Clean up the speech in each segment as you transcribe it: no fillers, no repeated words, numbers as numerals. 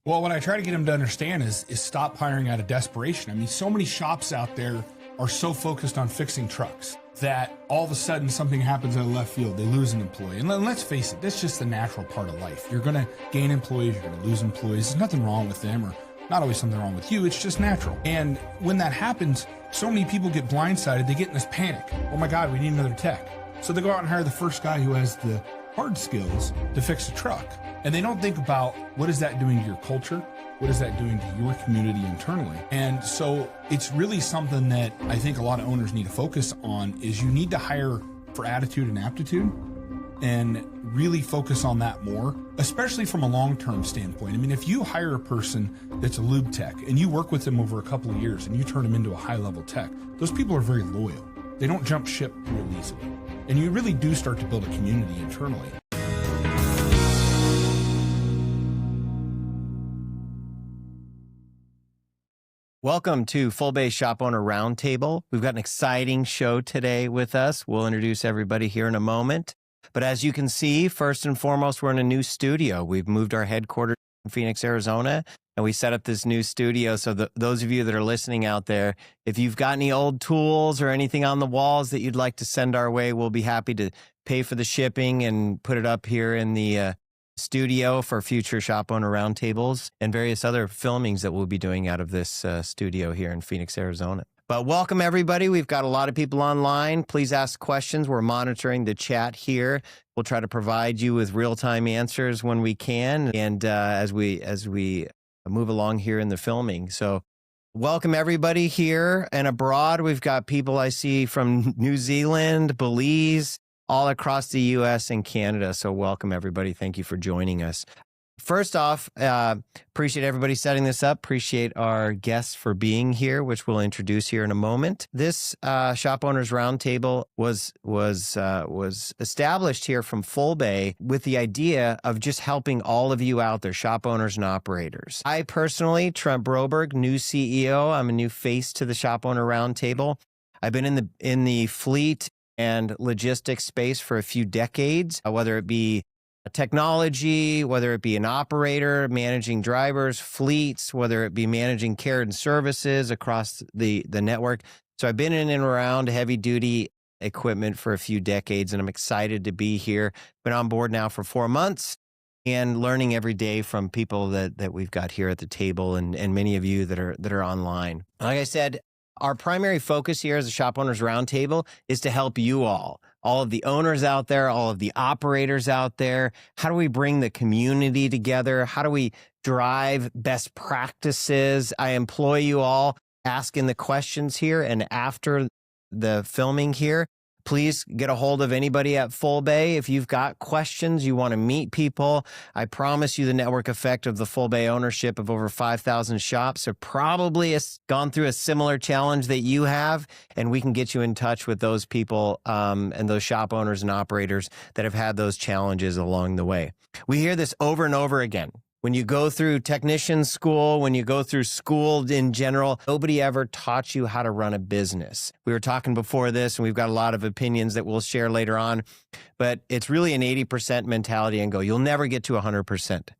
Well, what I try to get them to understand is stop hiring out of desperation. I mean, so many shops out there are so focused on fixing trucks that all of a sudden something happens out of left field. They lose an employee. And let's face it, that's just the natural part of life. You're going to gain employees, you're going to lose employees. There's nothing wrong with them, or not always something wrong with you. It's just natural. And when that happens, so many people get blindsided. They get in this panic. Oh my God, we need another tech. So they go out and hire the first guy who has the hard skills to fix a truck. And they don't think about what is that doing to your culture? What is that doing to your community internally? And so it's really something that I think a lot of owners need to focus on is you need to hire for attitude and aptitude and really focus on that more, especially from a long-term standpoint. I mean, if you hire a person that's a lube tech and you work with them over a couple of years and you turn them into a high-level tech, those people are very loyal. They don't jump ship real easily. And you really do start to build a community internally. Welcome to Full Bay Shop Owner Roundtable. We've got an exciting show today with us. We'll introduce everybody here in a moment. But as you can see, first and foremost, we're in a new studio. We've moved our headquarters in Phoenix, Arizona, and we set up this new studio. So those of you that are listening out there, if you've got any old tools or anything on the walls that you'd like to send our way, we'll be happy to pay for the shipping and put it up here in the studio for future shop owner roundtables and various other filmings that we'll be doing out of this studio here in Phoenix, Arizona. But welcome everybody. We've got a lot of people online. Please ask questions. We're monitoring the chat here. We'll try to provide you with real-time answers when we can, and as we move along here in the filming. So welcome everybody here and abroad. We've got people I see from New Zealand, Belize, all across the U.S. and Canada. So welcome, everybody. Thank you for joining us. First off, appreciate everybody setting this up. Appreciate our guests for being here, which we'll introduce here in a moment. This Shop Owners Roundtable was established here from Full Bay with the idea of just helping all of you out there, shop owners and operators. I personally, Trent Broberg, new CEO. I'm a new face to the Shop Owner Roundtable. I've been in the fleet and logistics space for a few decades, whether it be technology, whether it be an operator, managing drivers, fleets, whether it be managing care and services across the network. So I've been in and around heavy duty equipment for a few decades, and I'm excited to be here. Been on board now for 4 months and learning every day from people that we've got here at the table and many of you that are online. Like I said, our primary focus here as a Shop Owners Roundtable is to help you all of the owners out there, all of the operators out there. How do we bring the community together? How do we drive best practices? I employ you all asking the questions here, and after the filming here, please get a hold of anybody at Full Bay. If you've got questions, you want to meet people, I promise you the network effect of the Full Bay ownership of over 5,000 shops have probably gone through a similar challenge that you have, and we can get you in touch with those people and those shop owners and operators that have had those challenges along the way. We hear this over and over again. When you go through technician school, when you go through school in general, nobody ever taught you how to run a business. We were talking before this, and we've got a lot of opinions that we'll share later on, but it's really an 80% mentality and go, you'll never get to 100%.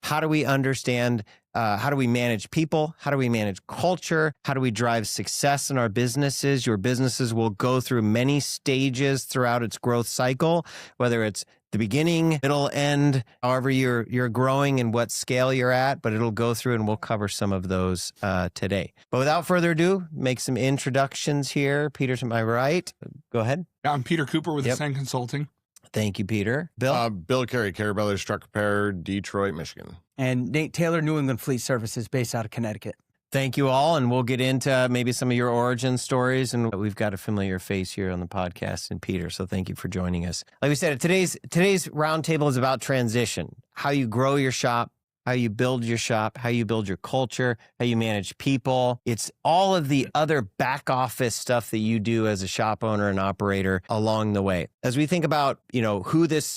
How do we understand, how do we manage people? How do we manage culture? How do we drive success in our businesses? Your businesses will go through many stages throughout its growth cycle, whether it's the beginning, middle, end, however you're growing and what scale you're at, but it'll go through and we'll cover some of those today. But without further ado, make some introductions here. Peter, to my right, go ahead. I'm Peter Cooper with Ascend Consulting. Thank you, Peter. Bill? Bill Carey, Carey Brothers Truck Repair, Detroit, Michigan. And Nate Taylor, New England Fleet Services, based out of Connecticut. Thank you all, and we'll get into maybe some of your origin stories, and we've got a familiar face here on the podcast in Peter, so thank you for joining us. Like we said, today's roundtable is about transition, how you grow your shop, how you build your shop, how you build your culture, how you manage people. It's all of the other back office stuff that you do as a shop owner and operator along the way. As we think about, who the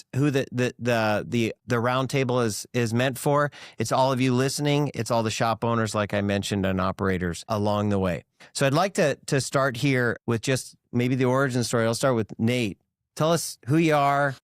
roundtable is meant for, it's all of you listening. It's all the shop owners, like I mentioned, and operators along the way. So I'd like to start here with just maybe the origin story. I'll start with Nate. Tell us who you are,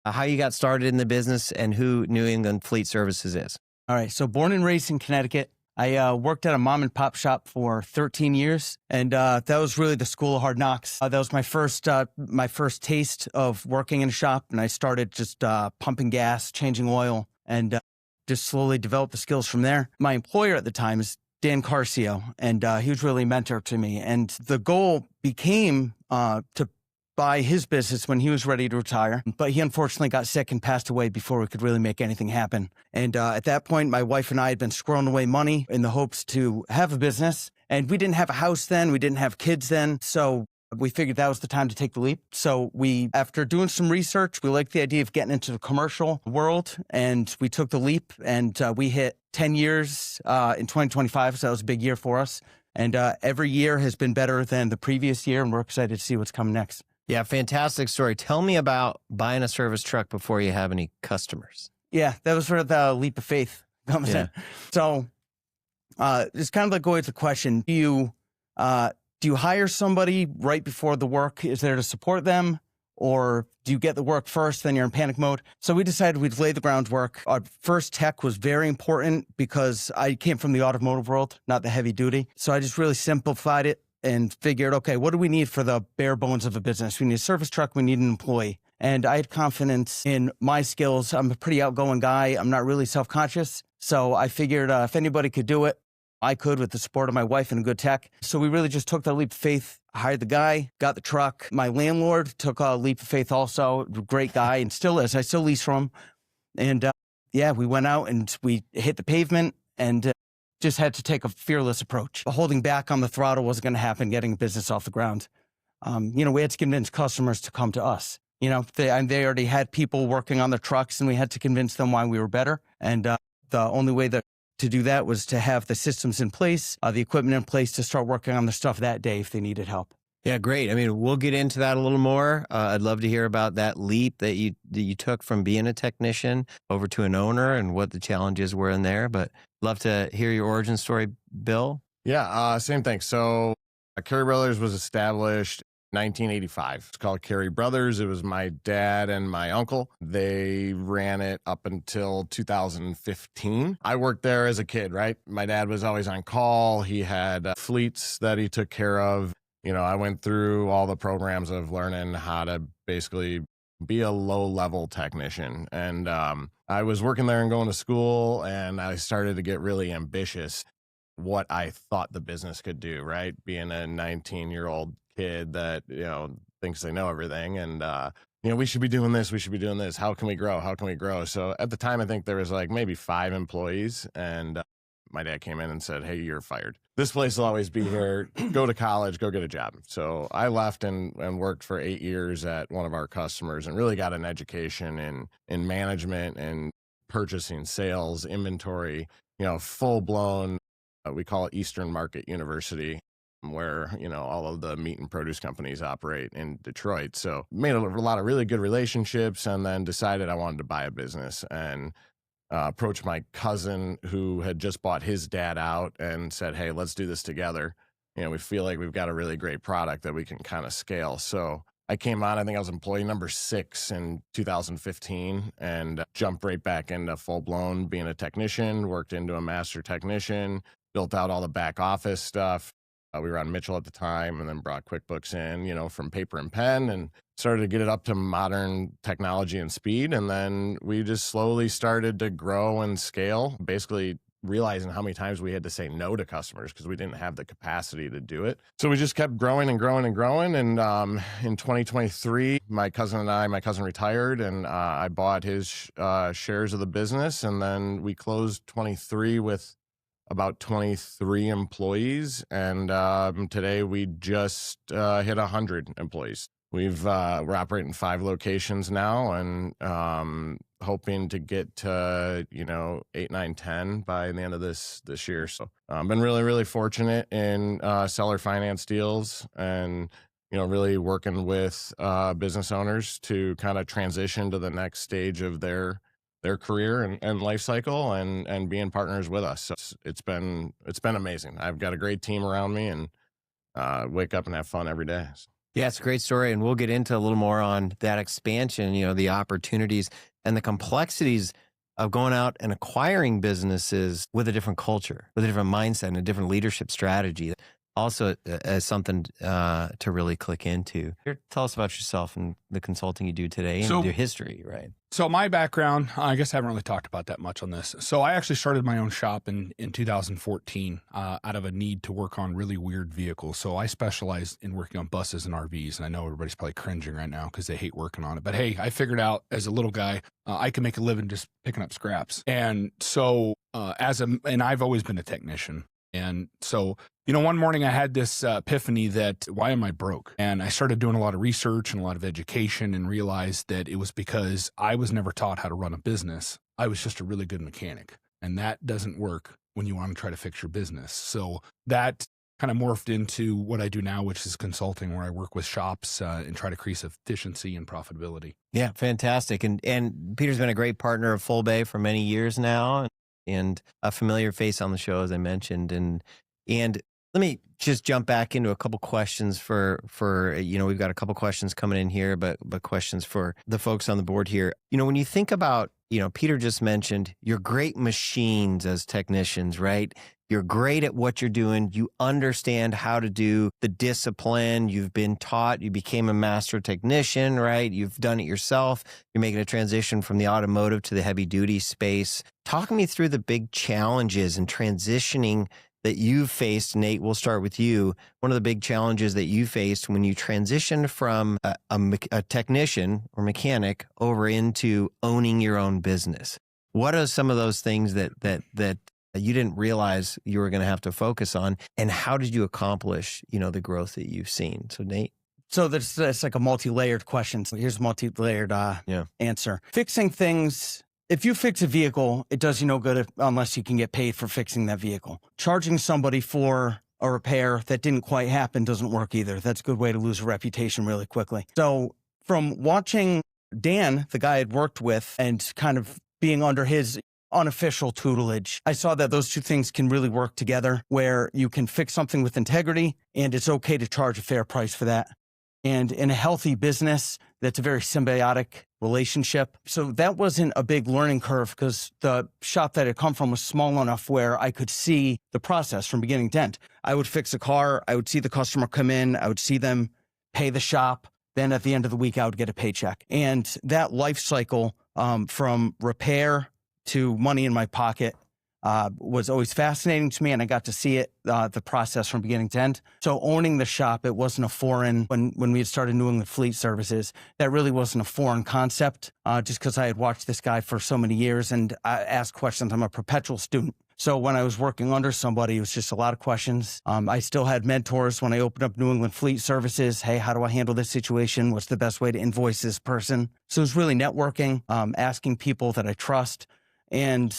how you got started in the business, and who New England Fleet Services is. All right. So born and raised in Connecticut. I worked at a mom and pop shop for 13 years, and that was really the school of hard knocks. That was my first taste of working in a shop, and I started just pumping gas, changing oil, and just slowly developed the skills from there. My employer at the time is Dan Carcio, and he was really a mentor to me. And the goal became to buy his business when he was ready to retire. But he unfortunately got sick and passed away before we could really make anything happen. And at that point, my wife and I had been squirreling away money in the hopes to have a business. And we didn't have a house then. We didn't have kids then. So we figured that was the time to take the leap. So after doing some research, we liked the idea of getting into the commercial world. And we took the leap, and we hit 10 years in 2025. So that was a big year for us. And every year has been better than the previous year. And we're excited to see what's coming next. Yeah, fantastic story. Tell me about buying a service truck before you have any customers. Yeah, that was where the leap of faith comes in. So it's kind of like always the question, do you hire somebody right before the work is there to support them? Or do you get the work first, then you're in panic mode? So we decided we'd lay the groundwork. Our first tech was very important because I came from the automotive world, not the heavy duty. So I just really simplified it and figured, okay, what do we need for the bare bones of a business? We need a service truck, we need an employee. And I had confidence in my skills. I'm a pretty outgoing guy. I'm not really self-conscious. So I figured if anybody could do it, I could with the support of my wife and a good tech. So we really just took that leap of faith, hired the guy, got the truck. My landlord took a leap of faith also, great guy, and still is. I still lease from him. And we went out and we hit the pavement and just had to take a fearless approach. Holding back on the throttle wasn't going to happen, getting a business off the ground. We had to convince customers to come to us. They already had people working on their trucks, and we had to convince them why we were better. And the only way to do that was to have the systems in place, the equipment in place to start working on the stuff that day if they needed help. Yeah, great. I mean, we'll get into that a little more. I'd love to hear about that leap that you took from being a technician over to an owner and what the challenges were in there. But love to hear your origin story, Bill. Yeah, same thing. So Carey Brothers was established 1985. It's called Carey Brothers. It was my dad and my uncle. They ran it up until 2015. I worked there as a kid, right? My dad was always on call. He had fleets that he took care of. I went through all the programs of learning how to basically be a low-level technician. And I was working there and going to school, and I started to get really ambitious what I thought the business could do, right? Being a 19-year-old kid that, thinks they know everything. And, we should be doing this. We should be doing this. How can we grow? How can we grow? So at the time, I think there was like maybe 5 employees. And my dad came in and said, hey, you're fired. This place will always be here. Go to college, go get a job. So I left and worked for 8 years at one of our customers and really got an education in management and purchasing, sales, inventory, full blown, we call it Eastern Market University, where, all of the meat and produce companies operate in Detroit. So made a lot of really good relationships, and then decided I wanted to buy a business and approached my cousin who had just bought his dad out and said, hey, let's do this together. We feel like we've got a really great product that we can kind of scale. So I came on, I think I was employee number 6 in 2015, and jumped right back into full blown being a technician, worked into a master technician, built out all the back office stuff. We were on Mitchell at the time, and then brought QuickBooks in, from paper and pen, and started to get it up to modern technology and speed. And then we just slowly started to grow and scale, basically realizing how many times we had to say no to customers because we didn't have the capacity to do it. So we just kept growing and growing and growing. And in 2023, my cousin retired, and I bought his shares of the business. And then we closed 23 with about 23 employees. And today we just hit 100 employees. We're operating 5 locations now, and hoping to get to 8, 9, 10 by the end of this year. So I've been really, really fortunate in seller finance deals, and really working with business owners to kind of transition to the next stage of their career and life cycle, and being partners with us. So it's been amazing. I've got a great team around me, and wake up and have fun every day. Yeah, it's a great story, and we'll get into a little more on that expansion, the opportunities and the complexities of going out and acquiring businesses with a different culture, with a different mindset and a different leadership strategy. Also as something to really click into. Tell us about yourself and the consulting you do today and your history, right? So my background, I guess I haven't really talked about that much on this. So I actually started my own shop in 2014 out of a need to work on really weird vehicles. So I specialized in working on buses and RVs. And I know everybody's probably cringing right now because they hate working on it. But hey, I figured out as a little guy, I can make a living just picking up scraps. And so and I've always been a technician. And so, one morning I had this epiphany that why am I broke? And I started doing a lot of research and a lot of education and realized that it was because I was never taught how to run a business. I was just a really good mechanic. And that doesn't work when you want to try to fix your business. So that kind of morphed into what I do now, which is consulting, where I work with shops and try to increase efficiency and profitability. Yeah, fantastic. And Peter's been a great partner of Full Bay for many years now. And a familiar face on the show, as I mentioned. And let me just jump back into a couple questions for we've got a couple questions coming in here, but questions for the folks on the board here. When you think about, Peter just mentioned you're great machines as technicians, right? You're great at what you're doing. You understand how to do the discipline. You've been taught. You became a master technician, right? You've done it yourself. You're making a transition from the automotive to the heavy duty space. Talk me through the big challenges and transitioning that you've faced. Nate, we'll start with you. One of the big challenges that you faced when you transitioned from a technician or mechanic over into owning your own business. What are some of those things that you didn't realize you were going to have to focus on, and how did you accomplish, the growth that you've seen? So Nate. So that's like a multi-layered question. So here's a multi-layered answer. Fixing things. If you fix a vehicle, it does you no good unless you can get paid for fixing that vehicle. Charging somebody for a repair that didn't quite happen doesn't work either. That's a good way to lose a reputation really quickly. So from watching Dan, the guy I'd worked with, and kind of being under his unofficial tutelage, I saw that those two things can really work together, where you can fix something with integrity and it's okay to charge a fair price for that. And in a healthy business, that's a very symbiotic relationship. So that wasn't a big learning curve because the shop that I come from was small enough where I could see the process from beginning to end. I would fix a car. I would see the customer come in. I would see them pay the shop. Then at the end of the week, I would get a paycheck. And that life cycle from repair to money in my pocket was always fascinating to me, and I got to see it, the process from beginning to end. So owning the shop, it wasn't a foreign, when we had started New England Fleet Services, that really wasn't a foreign concept, just because I had watched this guy for so many years and I asked questions. I'm a perpetual student. So when I was working under somebody, it was just a lot of questions. I still had mentors when I opened up New England Fleet Services. Hey, how do I handle this situation? What's the best way to invoice this person? So it was really networking, asking people that I trust, and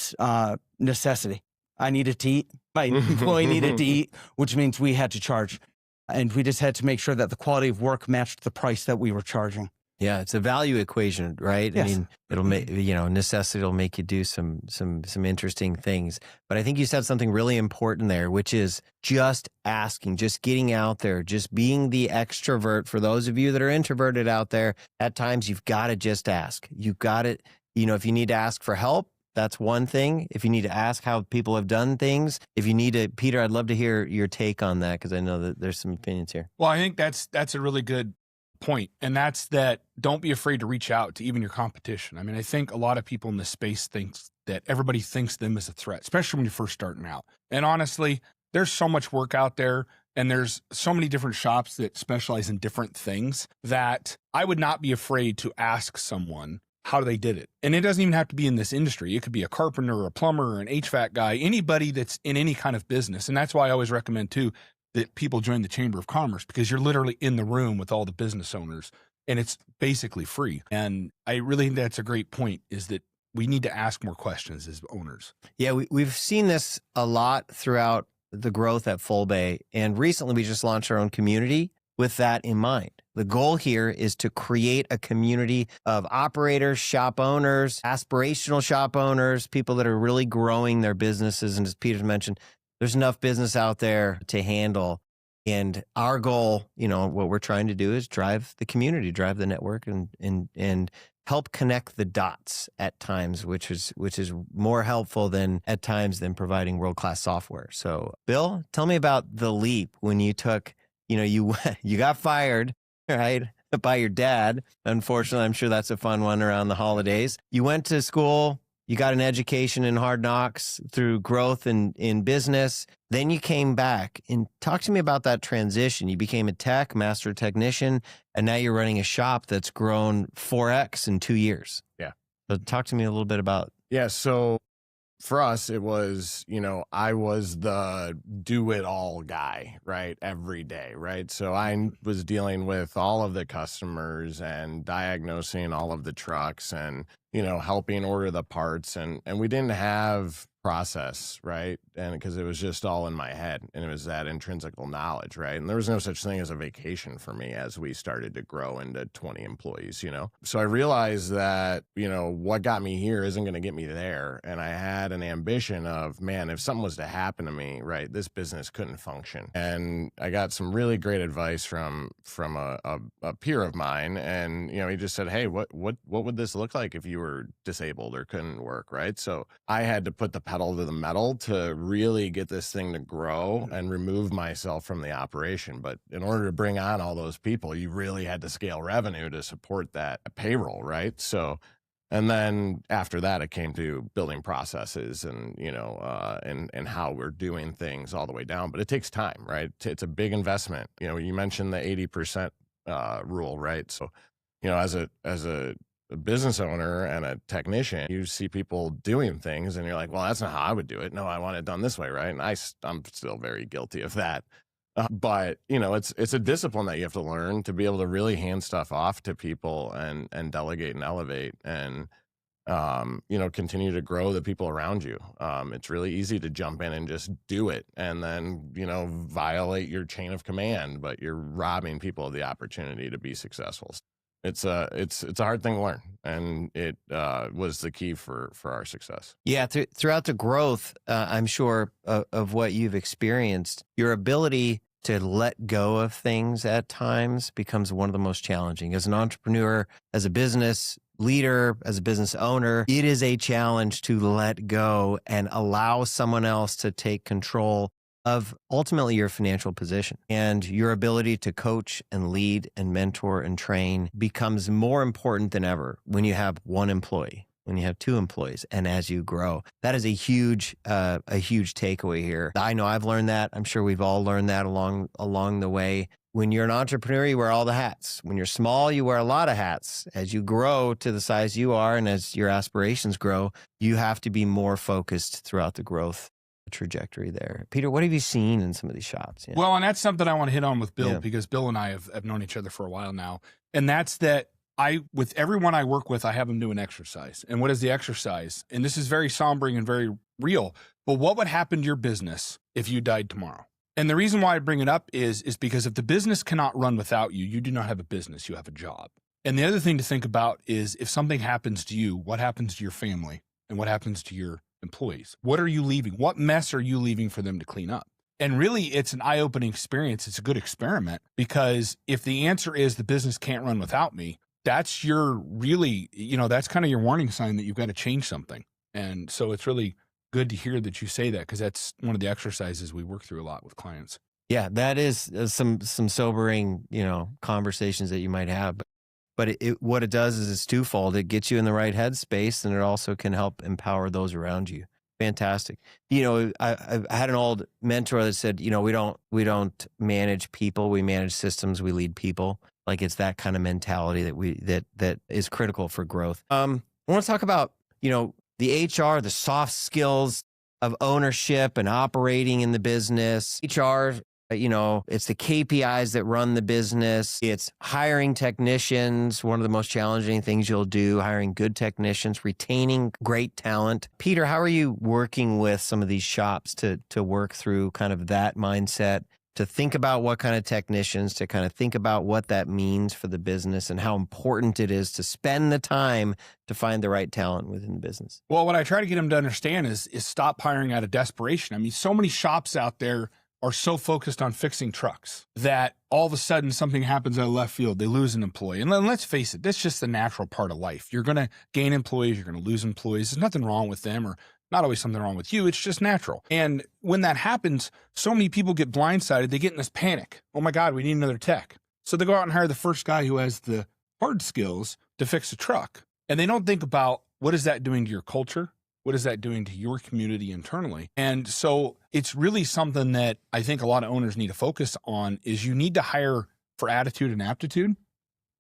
necessity. I needed to eat. My employee needed to eat, which means we had to charge. And we just had to make sure that the quality of work matched the price that we were charging. Yeah, it's a value equation, right? Yes. I mean, it'll make, necessity will make you do some interesting things. But I think you said something really important there, which is just asking, just getting out there, just being the extrovert. For those of you that are introverted out there, at times you've got to just ask. You've got it. If you need to ask for help, that's one thing. If you need to ask how people have done things, if you need to, Peter, I'd love to hear your take on that, because I know that there's some opinions here. Well, I think that's a really good point. And that's that don't be afraid to reach out to even your competition. I mean, I think a lot of people in this space thinks that everybody thinks them as a threat, especially when you're first starting out. And honestly, there's so much work out there, and there's so many different shops that specialize in different things that I would not be afraid to ask someone how they did it. And it doesn't even have to be in this industry. It could be a carpenter or a plumber or an HVAC guy, anybody that's in any kind of business. And that's why I always recommend too that people join the Chamber of Commerce, because you're literally in the room with all the business owners and it's basically free. And I really think that's a great point, is that we need to ask more questions as owners. Yeah, we've seen this a lot throughout the growth at Full Bay. And recently we just launched our own community with that in mind. The goal here is to create a community of operators, shop owners, aspirational shop owners, people that are really growing their businesses. And as Peter mentioned, there's enough business out there to handle. And our goal, what we're trying to do is drive the community, drive the network, and help connect the dots at times, which is more helpful than at times than providing world-class software. So Bill, tell me about the leap when you took, you got fired, right? By your dad. Unfortunately, I'm sure that's a fun one around the holidays. You went to school, you got an education in hard knocks through growth in business. Then you came back and talk to me about that transition. You became a master technician, and now you're running a shop that's grown 4x in 2 years. Yeah. So talk to me a little bit about. Yeah. So for us, it was, I was the do-it-all guy, right? Every day, right? So I was dealing with all of the customers and diagnosing all of the trucks and, helping order the parts. And we didn't have process, right? And because it was just all in my head, and it was that intrinsical knowledge, right? And there was no such thing as a vacation for me as we started to grow into 20 employees, So I realized that, what got me here isn't going to get me there. And I had an ambition of, man, if something was to happen to me, right, this business couldn't function. And I got some really great advice from a peer of mine. And, he just said, hey, what would this look like if you were disabled or couldn't work, right? So I had to put the pedal to the metal to really get this thing to grow and remove myself from the operation. But in order to bring on all those people, you really had to scale revenue to support that payroll, right? So, and then after that, it came to building processes and, and how we're doing things all the way down. But it takes time, right? It's a big investment. You mentioned the 80% rule, right? So, as a business owner and a technician, you see people doing things and you're like, well, that's not how I would do it. No, I want it done this way, right? And I'm still very guilty of that. But it's a discipline that you have to learn to be able to really hand stuff off to people and delegate and elevate and continue to grow the people around you. It's really easy to jump in and just do it and then violate your chain of command, but you're robbing people of the opportunity to be successful. It's a hard thing to learn, and it was the key for our success. Yeah, throughout the growth, I'm sure of what you've experienced, your ability to let go of things at times becomes one of the most challenging. As an entrepreneur, as a business leader, as a business owner, it is a challenge to let go and allow someone else to take control of ultimately your financial position. And your ability to coach and lead and mentor and train becomes more important than ever when you have one employee, when you have two employees, and as you grow. That is a huge takeaway here. I know I've learned that. I'm sure we've all learned that along the way. When you're an entrepreneur, you wear all the hats. When you're small, you wear a lot of hats. As you grow to the size you are and as your aspirations grow, you have to be more focused throughout the growth trajectory there. Peter, what have you seen in some of these shops? Yeah. Well, and that's something I want to hit on with Bill, because Bill and I have known each other for a while now. And that's that with everyone I work with, I have them do an exercise. And what is the exercise? And this is very sombering and very real. But what would happen to your business if you died tomorrow? And the reason why I bring it up is because if the business cannot run without you, you do not have a business, you have a job. And the other thing to think about is if something happens to you, what happens to your family and what happens to your employees? What are you leaving? What mess are you leaving for them to clean up? And really, it's an eye-opening experience. It's a good experiment, because if the answer is the business can't run without me, that's that's kind of your warning sign that you've got to change something. And so it's really good to hear that you say that, because that's one of the exercises we work through a lot with clients. Yeah, that is some sobering, conversations that you might have. But what it does is it's twofold. It gets you in the right headspace, and it also can help empower those around you. Fantastic. I had an old mentor that said, we don't manage people, we manage systems, we lead people. Like, it's that kind of mentality that is critical for growth. I want to talk about, the HR, the soft skills of ownership and operating in the business. HR, it's the KPIs that run the business. It's hiring technicians, one of the most challenging things you'll do, hiring good technicians, retaining great talent. Peter, how are you working with some of these shops to work through kind of that mindset, to think about what kind of technicians, to kind of think about what that means for the business and how important it is to spend the time to find the right talent within the business? Well, what I try to get them to understand is stop hiring out of desperation. I mean, so many shops out there are so focused on fixing trucks that all of a sudden something happens out of left field, they lose an employee. And then let's face it, that's just the natural part of life. You're going to gain employees, you're going to lose employees. There's nothing wrong with them, or not always something wrong with you. It's just natural. And when that happens, so many people get blindsided. They get in this panic. Oh my God, we need another tech. So they go out and hire the first guy who has the hard skills to fix a truck. And they don't think about, what is that doing to your culture? What is that doing to your community internally? And so it's really something that I think a lot of owners need to focus on, is you need to hire for attitude and aptitude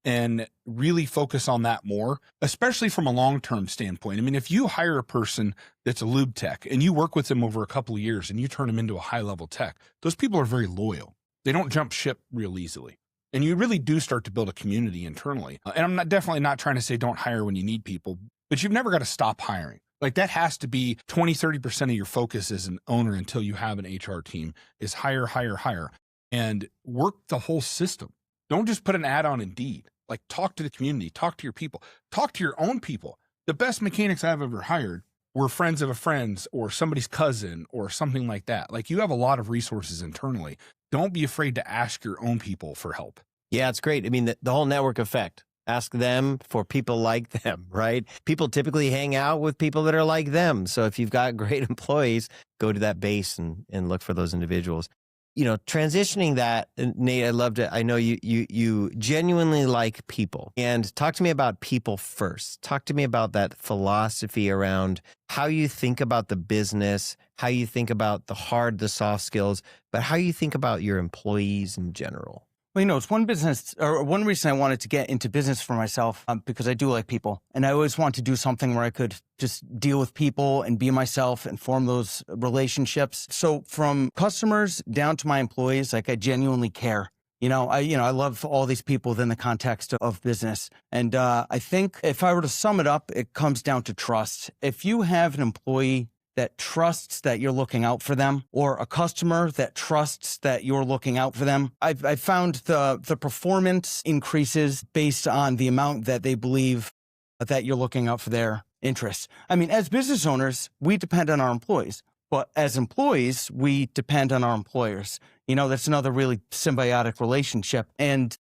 and really focus on that more, especially from a long-term standpoint. I mean, if you hire a person that's a lube tech and you work with them over a couple of years and you turn them into a high-level tech, those people are very loyal. They don't jump ship real easily. And you really do start to build a community internally. And I'm definitely not trying to say don't hire when you need people, but you've never got to stop hiring. Like, that has to be 20, 30% of your focus as an owner until you have an HR team, is hire, hire, hire, and work the whole system. Don't just put an ad on Indeed. Like, talk to the community, talk to your people, talk to your own people. The best mechanics I've ever hired were friends of a friend's or somebody's cousin or something like that. Like, you have a lot of resources internally. Don't be afraid to ask your own people for help. Yeah, it's great. I mean, the whole network effect. Ask them for people like them, right? People typically hang out with people that are like them. So if you've got great employees, go to that base and look for those individuals. You know, transitioning that, Nate, I loved it. I know you genuinely like people. And talk to me about people first. Talk to me about that philosophy around how you think about the business, how you think about the soft skills, but how you think about your employees in general. Well, you know, it's one reason I wanted to get into business for myself, because I do like people. And I always want to do something where I could just deal with people and be myself and form those relationships. So from customers down to my employees, like, I genuinely care. I love all these people within the context of business. And I think if I were to sum it up, it comes down to trust. If you have an employee that trusts that you're looking out for them, or a customer that trusts that you're looking out for them, I've found the performance increases based on the amount that they believe that you're looking out for their interests. I mean, as business owners, we depend on our employees, but as employees, we depend on our employers. You know, that's another really symbiotic relationship. And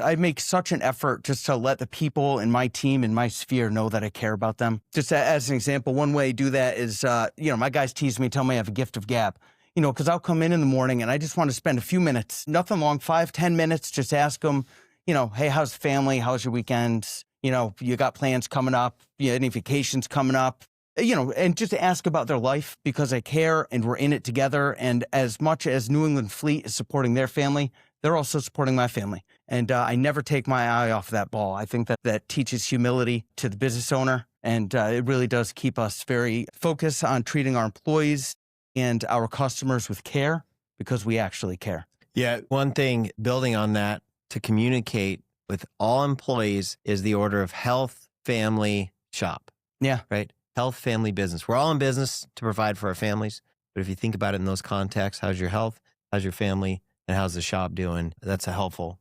I make such an effort just to let the people in my team, in my sphere, know that I care about them. Just as an example, one way I do that is, my guys tease me, tell me I have a gift of gab. Because I'll come in the morning and I just want to spend a few minutes, nothing long, 5-10 minutes, just ask them, hey, how's the family? How's your weekend? You got plans coming up? Any vacations coming up? And just ask about their life, because I care and we're in it together. And as much as New England Fleet is supporting their family, they're also supporting my family. And I never take my eye off that ball. I think that teaches humility to the business owner. And it really does keep us very focused on treating our employees and our customers with care, because we actually care. Yeah. One thing, building on that, to communicate with all employees is the order of health, family, shop. Yeah. Right? Health, family, business. We're all in business to provide for our families. But if you think about it in those contexts, how's your health? How's your family? And how's the shop doing? That's a helpful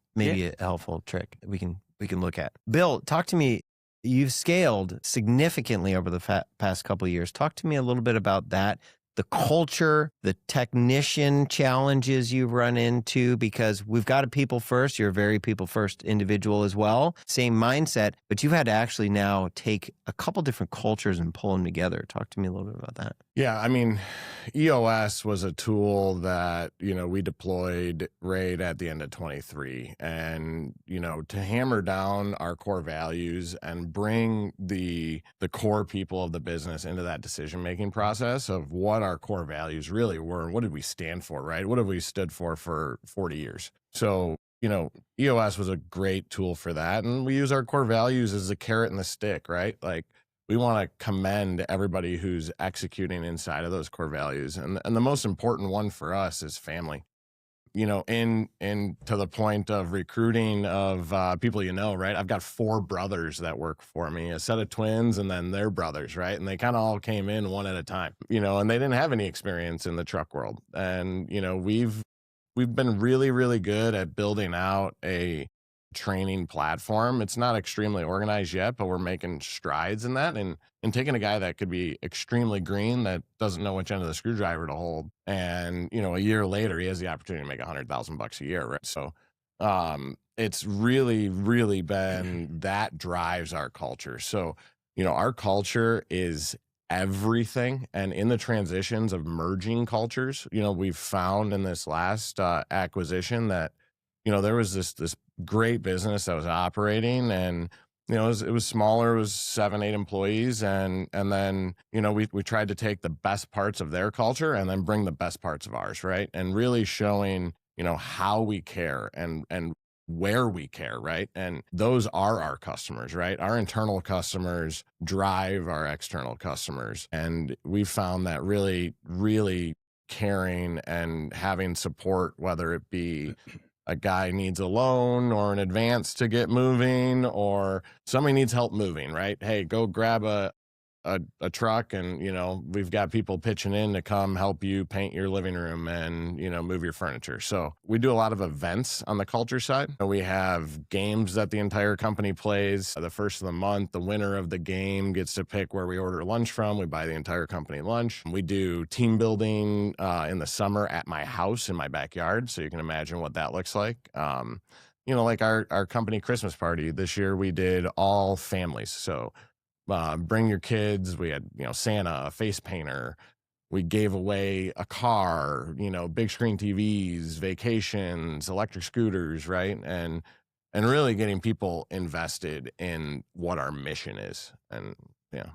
trick we can look at. Bill, talk to me. You've scaled significantly over the past couple of years. Talk to me a little bit about that, the culture, the technician challenges you've run into, because we've got a people first. You're a very people first individual as well. Same mindset, but you've had to actually now take a couple different cultures and pull them together. Talk to me a little bit about that. Yeah, I mean, EOS was a tool that, we deployed right at the end of 23. And, to hammer down our core values and bring the core people of the business into that decision-making process of what our core values really were and what did we stand for, right? What have we stood for 40 years? So, EOS was a great tool for that. And we use our core values as the carrot and the stick, right? Like, we want to commend everybody who's executing inside of those core values. And the most important one for us is family. In to the point of recruiting of people, right? I've got 4 brothers that work for me, a set of twins and then their brothers, right? And they kind of all came in one at a time, and they didn't have any experience in the truck world. And, we've been really, really good at building out a training platform. It's not extremely organized yet, but we're making strides in that, and taking a guy that could be extremely green that doesn't know which end of the screwdriver to hold, and a year later he has the opportunity to make $100,000 a year, right? So it's really, really been that drives our culture. So our culture is everything, and in the transitions of merging cultures, we've found in this last acquisition that there was this great business that was operating, and it was smaller. It was 7-8 employees, and then we tried to take the best parts of their culture and then bring the best parts of ours, right? And really showing how we care and where we care, right? And those are our customers, right? Our internal customers drive our external customers, and we found that really, really caring and having support, whether it be a guy needs a loan or an advance to get moving, or somebody needs help moving, right? Hey, go grab a truck, and we've got people pitching in to come help you paint your living room and move your furniture. So we do a lot of events on the culture side. We have games that the entire company plays. The first of the month, the winner of the game gets to pick where we order lunch from. We buy the entire company lunch. We do team building in the summer at my house in my backyard, so you can imagine what that looks like. Like our company Christmas party this year, we did all families. So bring your kids. We had, Santa, a face painter. We gave away a car, big screen TVs, vacations, electric scooters, right? And really getting people invested in what our mission is. And yeah.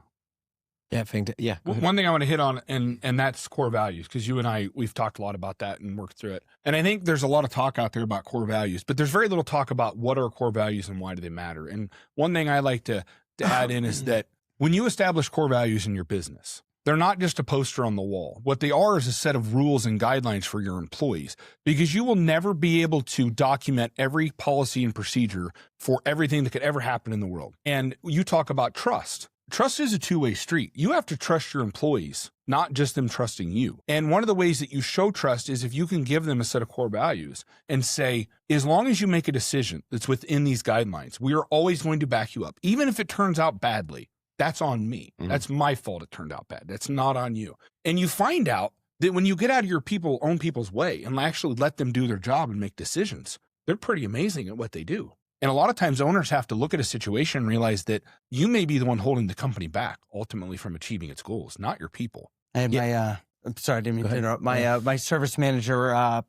Yeah. One thing I want to hit on, and that's core values, because you and I, we've talked a lot about that and worked through it. And I think there's a lot of talk out there about core values, but there's very little talk about what are core values and why do they matter. And one thing I like to add in is that when you establish core values in your business, they're not just a poster on the wall. What they are is a set of rules and guidelines for your employees, because you will never be able to document every policy and procedure for everything that could ever happen in the world. And you talk about trust. Trust is a two-way street. You have to trust your employees, not just them trusting you. And one of the ways that you show trust is if you can give them a set of core values and say, as long as you make a decision that's within these guidelines, we are always going to back you up. Even if it turns out badly, that's on me. Mm-hmm. That's my fault it turned out bad. That's not on you. And you find out that when you get out of your own people's way and actually let them do their job and make decisions, they're pretty amazing at what they do. And a lot of times owners have to look at a situation and realize that you may be the one holding the company back ultimately from achieving its goals, not your people. I had I'm sorry, I didn't mean to interrupt. My service manager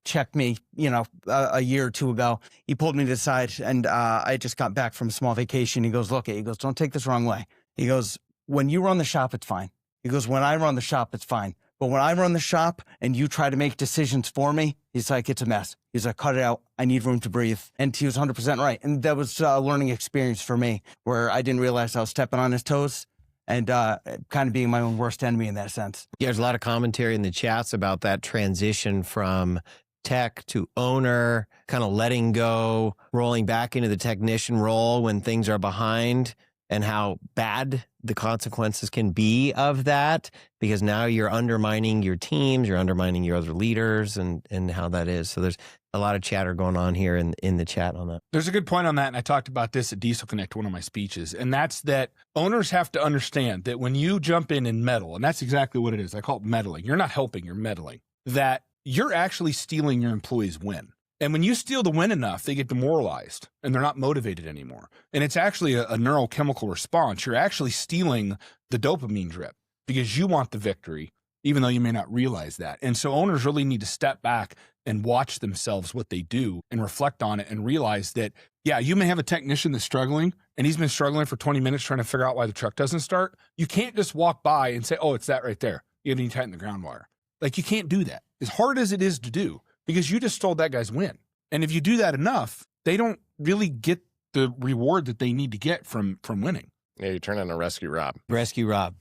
checked me, a year or two ago. He pulled me to the side, and I just got back from a small vacation. He goes, look, don't take this wrong way. He goes, when you run the shop, it's fine. He goes, when I run the shop, it's fine. But when I run the shop and you try to make decisions for me, he's like, it's a mess. He's like, cut it out. I need room to breathe. And he was 100% right. And that was a learning experience for me where I didn't realize I was stepping on his toes and kind of being my own worst enemy in that sense. Yeah, there's a lot of commentary in the chats about that transition from tech to owner, kind of letting go, rolling back into the technician role when things are behind, and how bad the consequences can be of that, because now you're undermining your teams, you're undermining your other leaders, and how that is. So there's a lot of chatter going on here in the chat on that. There's a good point on that, and I talked about this at Diesel Connect, one of my speeches, and that's that owners have to understand that when you jump in and meddle, and that's exactly what it is. I call it meddling. You're not helping, you're meddling. That you're actually stealing your employees' win. And when you steal the win enough, they get demoralized and they're not motivated anymore. And it's actually a neurochemical response. You're actually stealing the dopamine drip because you want the victory, even though you may not realize that. And so owners really need to step back and watch themselves, what they do, and reflect on it and realize that, yeah, you may have a technician that's struggling and he's been struggling for 20 minutes trying to figure out why the truck doesn't start. You can't just walk by and say, oh, it's that right there. You need to tighten the ground wire. Like, you can't do that. As hard as it is to do, because you just stole that guy's win. And if you do that enough, they don't really get the reward that they need to get from winning. Yeah, you turn into Rescue Rob. Rescue Rob.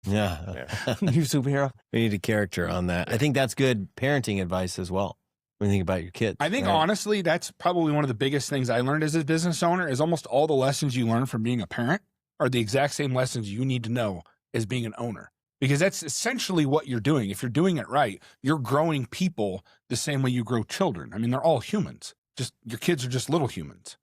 Yeah. New superhero. We need a character on that. I think that's good parenting advice as well when you think about your kids. I think, honestly, that's probably one of the biggest things I learned as a business owner is almost all the lessons you learn from being a parent are the exact same lessons you need to know as being an owner. Because that's essentially what you're doing. If you're doing it right, you're growing people the same way you grow children. I mean, they're all humans. your kids are just little humans.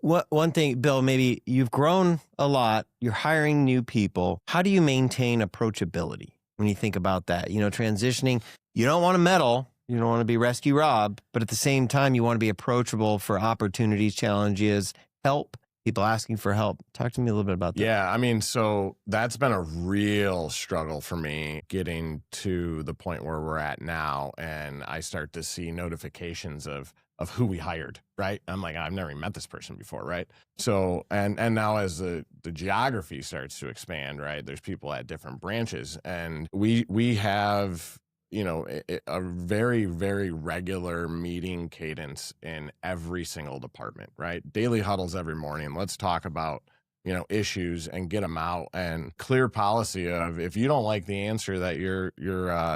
One thing, Bill, maybe you've grown a lot, you're hiring new people. How do you maintain approachability when you think about that? You know, transitioning, you don't want to meddle, you don't want to be rescue Rob, but at the same time, you want to be approachable for opportunities, challenges, help, people asking for help. Talk to me a little bit about that. Yeah, I mean, so that's been a real struggle for me getting to the point where we're at now. And I start to see notifications of who we hired, right? I'm like, I've never even met this person before, right? So, and now as the geography starts to expand, right, there's people at different branches, and we have, you know, a very, very regular meeting cadence in every single department, right? Daily huddles every morning. Let's talk about, you know, issues and get them out, and clear policy of, if you don't like the answer that your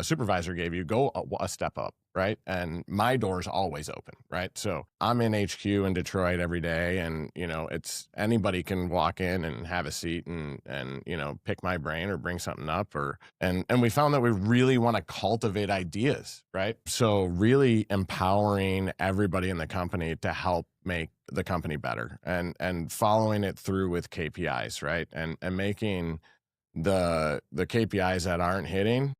supervisor gave you, go a step up, right? And my door's always open, right? So I'm in HQ in Detroit every day, and, you know, it's anybody can walk in and have a seat and you know, pick my brain or bring something up, and we found that we really want to cultivate ideas, right? So really empowering everybody in the company to help make the company better, and following it through with KPIs, right? And making the KPIs that aren't hitting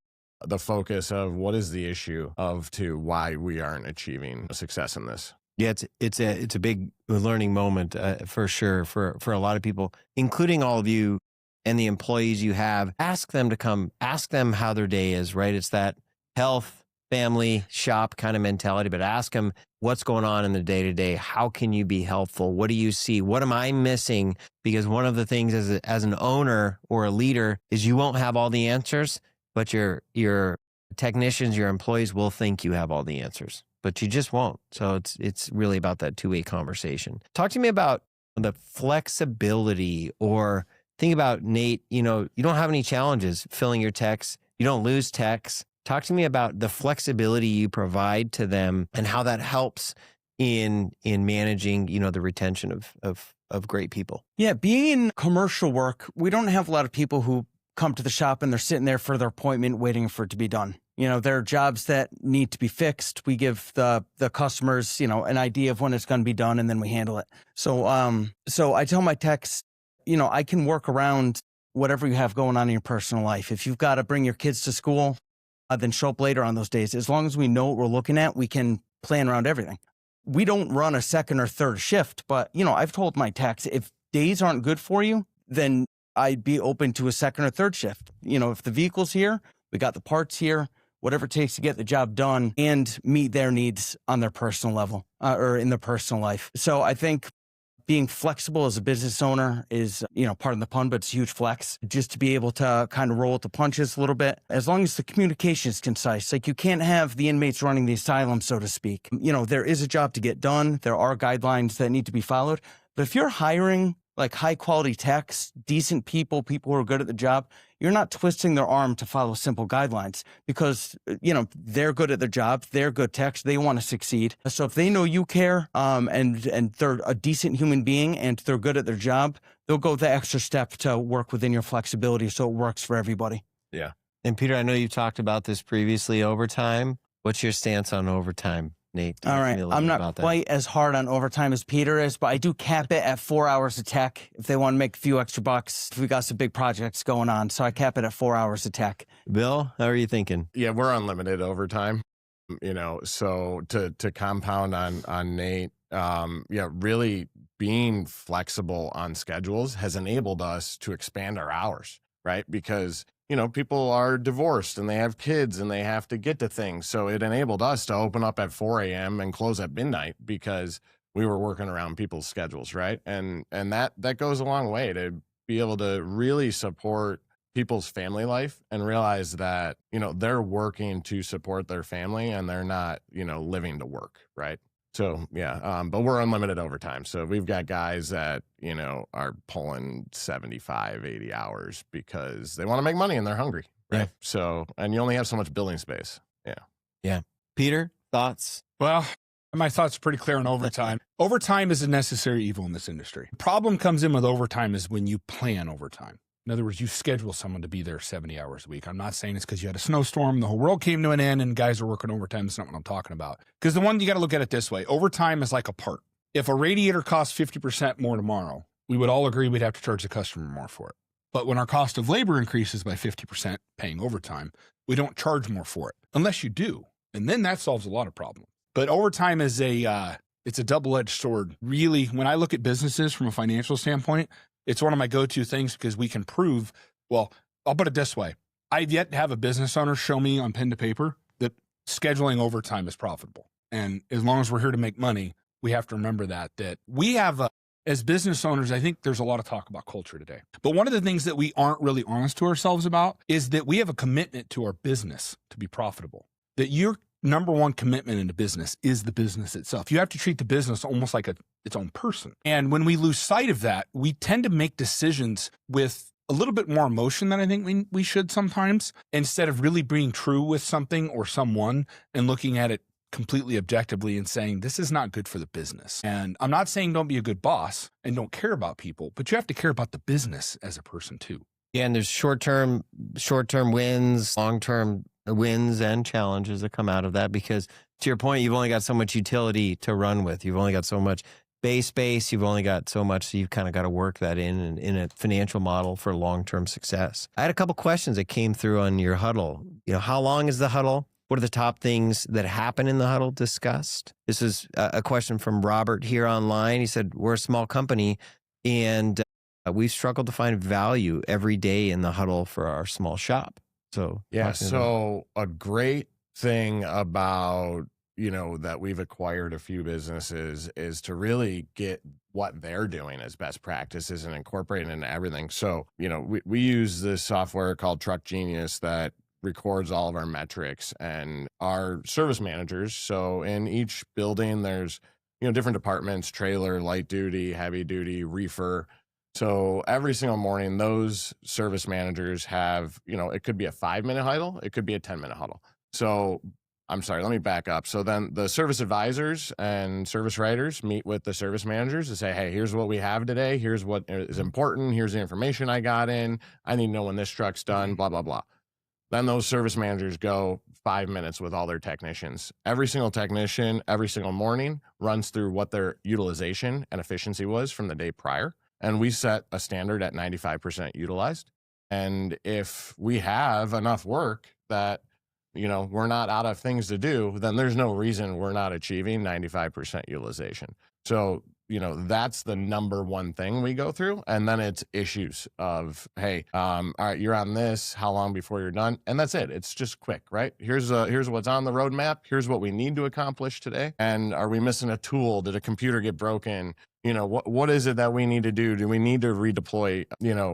the focus of what is the issue of to why we aren't achieving success in this. Yeah, it's a big learning moment for sure for a lot of people, including all of you and the employees you have. Ask them to come, ask them how their day is, right? It's that health, family, shop kind of mentality, but ask them what's going on in the day-to-day. How can you be helpful? What do you see? What am I missing? Because one of the things as an owner or a leader is you won't have all the answers, but your technicians, your employees will think you have all the answers, but you just won't. So it's really about that two-way conversation. Talk to me about the flexibility, or think about, Nate, you know, you don't have any challenges filling your techs. You don't lose techs. Talk to me about the flexibility you provide to them and how that helps in managing, you know, the retention of great people. Yeah, being in commercial work, we don't have a lot of people who come to the shop and they're sitting there for their appointment waiting for it to be done. You know, there are jobs that need to be fixed. We give the customers, you know, an idea of when it's going to be done, and then we handle it. So I tell my techs, you know, I can work around whatever you have going on in your personal life. If you've got to bring your kids to school, then show up later on those days. As long as we know what we're looking at, we can plan around everything. We don't run a second or third shift, but, you know, I've told my techs, if days aren't good for you, then I'd be open to a second or third shift. You know, if the vehicle's here, we got the parts here, whatever it takes to get the job done and meet their needs on their personal level or in their personal life. So I think being flexible as a business owner is, you know, pardon the pun, but it's a huge flex, just to be able to kind of roll with the punches a little bit, as long as the communication is concise. Like, you can't have the inmates running the asylum, so to speak. You know, there is a job to get done. There are guidelines that need to be followed. But if you're hiring like high quality techs, decent people who are good at the job, you're not twisting their arm to follow simple guidelines, because, you know, they're good at their job. They're good techs. They want to succeed. So if they know you care, and they're a decent human being and they're good at their job, they'll go the extra step to work within your flexibility so it works for everybody. Yeah. And Peter, I know you talked about this previously, overtime. What's your stance on overtime, Nate? All right. I'm not quite as hard on overtime as Peter is, but I do cap it at 4 hours of tech if they want to make a few extra bucks, if we got some big projects going on. So I cap it at 4 hours of tech. Bill, how are you thinking? Yeah, we're unlimited overtime. You know, so to compound on Nate, yeah, really being flexible on schedules has enabled us to expand our hours, right? Because, you know, people are divorced and they have kids and they have to get to things. So it enabled us to open up at 4 a.m. and close at midnight because we were working around people's schedules, right? And that goes a long way to be able to really support people's family life and realize that, you know, they're working to support their family and they're not, you know, living to work, right? So, yeah, but we're unlimited overtime. So we've got guys that, you know, are pulling 75, 80 hours because they want to make money and they're hungry, right? Yeah. So, and you only have so much building space. Yeah. Yeah. Peter, thoughts? Well, my thoughts are pretty clear on overtime. Overtime is a necessary evil in this industry. The problem comes in with overtime is when you plan overtime. In other words, you schedule someone to be there 70 hours a week. I'm not saying it's because you had a snowstorm, the whole world came to an end, and guys are working overtime. That's not what I'm talking about. Because the one, you got to look at it this way. Overtime is like a part. If a radiator costs 50% more tomorrow, we would all agree we'd have to charge the customer more for it. But when our cost of labor increases by 50%, paying overtime, we don't charge more for it, unless you do. And then that solves a lot of problems. But overtime is it's a double-edged sword. Really, when I look at businesses from a financial standpoint, it's one of my go-to things because we can prove, well, I'll put it this way. I've yet to have a business owner show me on pen to paper that scheduling overtime is profitable. And as long as we're here to make money, we have to remember that we have, as business owners, I think there's a lot of talk about culture today. But one of the things that we aren't really honest to ourselves about is that we have a commitment to our business to be profitable. That your number one commitment in a business is the business itself. You have to treat the business almost like its own person. And when we lose sight of that, we tend to make decisions with a little bit more emotion than I think we should sometimes, instead of really being true with something or someone and looking at it completely objectively and saying, this is not good for the business. And I'm not saying don't be a good boss and don't care about people, but you have to care about the business as a person too. Yeah, and there's short-term wins, long-term wins and challenges that come out of that, because to your point, you've only got so much utility to run with. You've only got so much base space. You've only got so much, so you've kind of got to work that in a financial model for long-term success. I had a couple questions that came through on your huddle. How long is the huddle? What are the top things that happen in the huddle discussed? This is a question from Robert here online. He said, we're a small company and we've struggled to find value every day in the huddle for our small shop. So a great thing about, that we've acquired a few businesses is to really get what they're doing as best practices and incorporate it into everything. So, we use this software called Truck Genius that records all of our metrics and our service managers. So in each building, there's, different departments: trailer, light duty, heavy duty, reefer. So every single morning, those service managers have, it could be a 5-minute huddle. It could be a 10-minute huddle. So I'm sorry, let me back up. So then the service advisors and service writers meet with the service managers to say, hey, here's what we have today. Here's what is important. Here's the information I got in. I need to know when this truck's done, blah, blah, blah. Then those service managers go 5 minutes with all their technicians. Every single technician, every single morning, runs through what their utilization and efficiency was from the day prior. And we set a standard at 95% utilized. And if we have enough work that, we're not out of things to do, then there's no reason we're not achieving 95% utilization. So, that's the number one thing we go through. And then it's issues of, hey, all right, you're on this, how long before you're done? And that's it. It's just quick, right? Here's what's on the roadmap. Here's what we need to accomplish today. And are we missing a tool? Did a computer get broken? What is it that we need to do? Do we need to redeploy,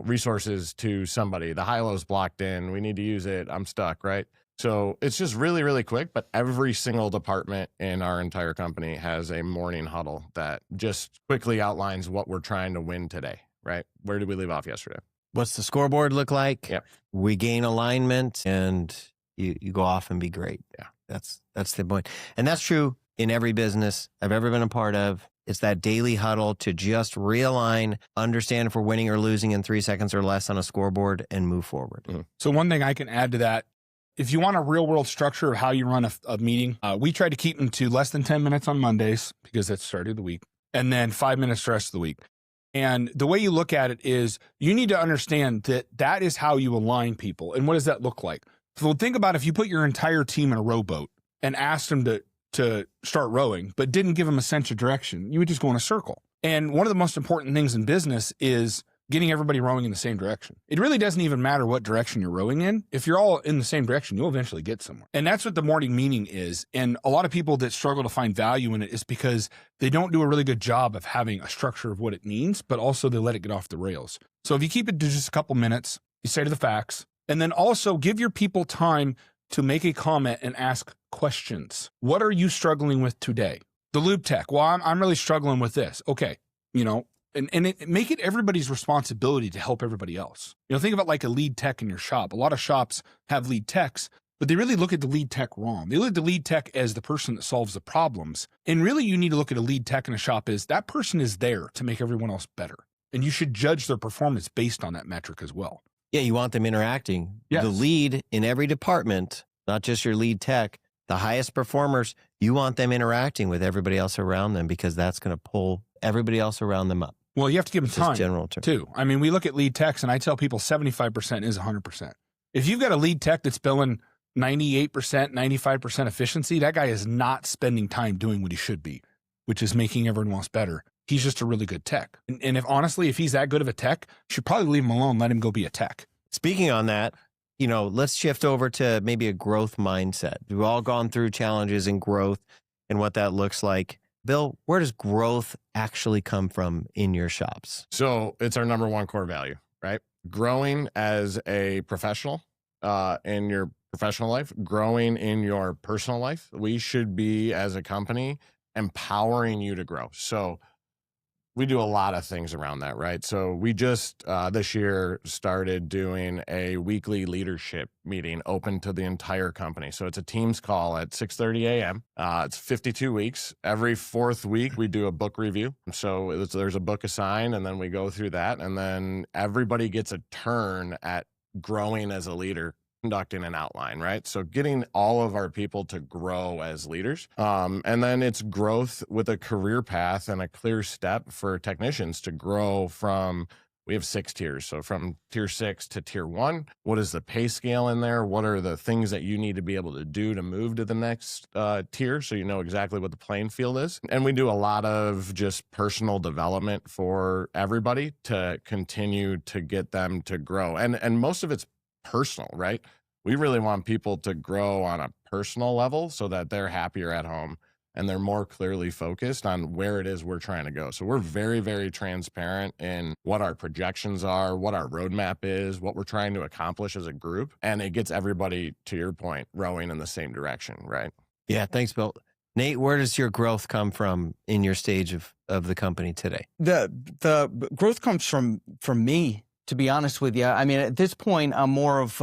resources to somebody? The high-low's blocked in. We need to use it. I'm stuck, right? So it's just really, really quick, but every single department in our entire company has a morning huddle that just quickly outlines what we're trying to win today, right? Where did we leave off yesterday? What's the scoreboard look like? Yep. We gain alignment and you go off and be great. Yeah. That's the point. And that's true in every business I've ever been a part of. It's that daily huddle to just realign, understand if we're winning or losing in 3 seconds or less on a scoreboard, and move forward. Mm-hmm. So one thing I can add to that, if you want a real world structure of how you run a meeting, we try to keep them to less than 10 minutes on Mondays because that's the start of the week, and then 5 minutes the rest of the week. And the way you look at it is you need to understand that is how you align people. And what does that look like? So think about if you put your entire team in a rowboat and asked them to start rowing, but didn't give them a sense of direction, you would just go in a circle. And one of the most important things in business is getting everybody rowing in the same direction. It really doesn't even matter what direction you're rowing in. If you're all in the same direction, you'll eventually get somewhere. And that's what the morning meeting is. And a lot of people that struggle to find value in it is because they don't do a really good job of having a structure of what it means, but also they let it get off the rails. So if you keep it to just a couple minutes, you say to the facts, and then also give your people time to make a comment and ask questions. What are you struggling with today? The lube tech. Well, I'm really struggling with this. Okay. And make it everybody's responsibility to help everybody else. Think about like a lead tech in your shop. A lot of shops have lead techs, but they really look at the lead tech wrong. They look at the lead tech as the person that solves the problems. And really you need to look at a lead tech in a shop as that person is there to make everyone else better. And you should judge their performance based on that metric as well. Yeah, you want them interacting. Yes. The lead in every department, not just your lead tech, the highest performers, you want them interacting with everybody else around them because that's going to pull everybody else around them up. Well, you have to give them time, general term. too. I mean, we look at lead techs, and I tell people 75% is 100%. If you've got a lead tech that's billing 98%, 95% efficiency, that guy is not spending time doing what he should be, which is making everyone else better. He's just a really good tech. And if honestly, if he's that good of a tech, you should probably leave him alone, let him go be a tech. Speaking on that, let's shift over to maybe a growth mindset. We've all gone through challenges in growth and what that looks like. Bill, where does growth actually come from in your shops? So it's our number one core value, right? Growing as a professional in your professional life, growing in your personal life. We should be, as a company, empowering you to grow. So we do a lot of things around that, right? So we just this year started doing a weekly leadership meeting open to the entire company. So it's a Teams call at 6:30 a.m. It's 52 weeks. Every fourth week, we do a book review. So there's a book assigned, and then we go through that. And then everybody gets a turn at growing as a leader, conducting an outline, right? So getting all of our people to grow as leaders. And then it's growth with a career path and a clear step for technicians to grow from, we have 6 tiers. So from tier 6 to tier 1, what is the pay scale in there? What are the things that you need to be able to do to move to the next tier so you know exactly what the playing field is? And we do a lot of just personal development for everybody to continue to get them to grow. And most of it's personal, right? We really want people to grow on a personal level so that they're happier at home and they're more clearly focused on where it is we're trying to go. So we're very, very transparent in what our projections are, what our roadmap is, what we're trying to accomplish as a group. And it gets everybody, to your point, rowing in the same direction, right? Yeah, thanks, Bill. Nate, where does your growth come from in your stage of the company today? The growth comes from me, to be honest with you. I mean, at this point, I'm more of,